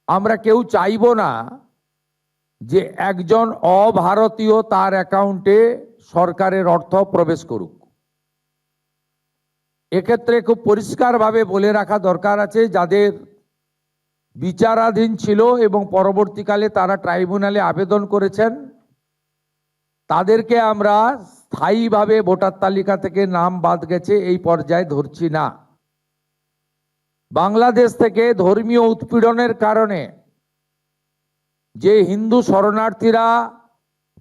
আমরা কেউ চাইব না যে একজন অভারতীয় তার অ্যাকাউন্টে সরকারের অর্থ প্রবেশ করুক। এক্ষেত্রে খুব পরিষ্কারভাবে বলে রাখা দরকার আছে, যাদের বিচারাধীন ছিল এবং পরবর্তীকালে তারা ট্রাইব্যুনালে আবেদন করেছেন, তাদেরকে আমরা স্থায়ীভাবে ভোটার তালিকা থেকে নাম বাদ গেছে এই পর্যায়ে ধরছি না। বাংলাদেশ থেকে ধর্মীয় উৎপীড়নের কারণে যে হিন্দু শরণার্থীরা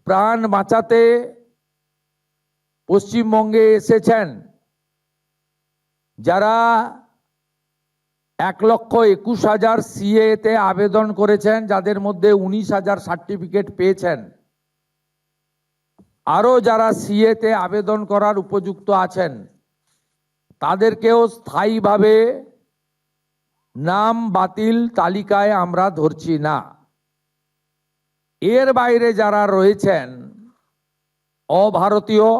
প্রাণ বাঁচাতে পশ্চিমবঙ্গে এসেছেন, যারা 1,21,000 সিএতে আবেদন করেছেন, যাদের মধ্যে 19,000 সার্টিফিকেট পেয়েছেন, আরো যারা সিএতে আবেদন করার উপযুক্ত আছেন, তাদেরকেও স্থায়ীভাবে নাম বাতিল তালিকায় আমরা ধরছি না। এর বাইরে যারা রয়েছেন, অভারতীয়,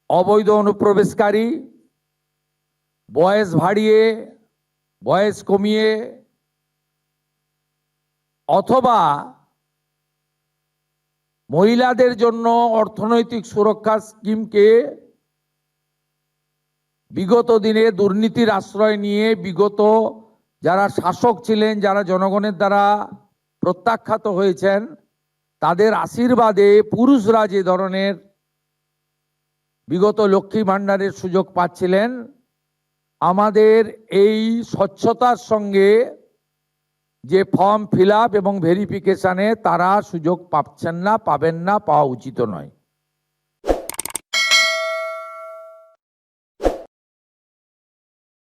অবৈধ অনুপ্রবেশকারী, বয়স বাড়িয়ে বয়স কমিয়ে অথবা মহিলাদের জন্য অর্থনৈতিক সুরক্ষা স্কিমকে বিগত দিনে দুর্নীতির আশ্রয় নিয়ে বিগত যারা শাসক ছিলেন, যারা জনগণের দ্বারা প্রত্যাখ্যাত হয়েছেন, তাদের আশীর্বাদে পুরুষরা যে ধরনের বিগত লক্ষ্মী ভাণ্ডারের সুযোগ পাচ্ছিলেন, আমাদের এই স্বচ্ছতার সঙ্গে যে ফর্ম ফিল আপ এবং ভেরিফিকেশনে তারা সুযোগ পাচ্ছেন না, পাবেন না, পাওয়া উচিত নয়।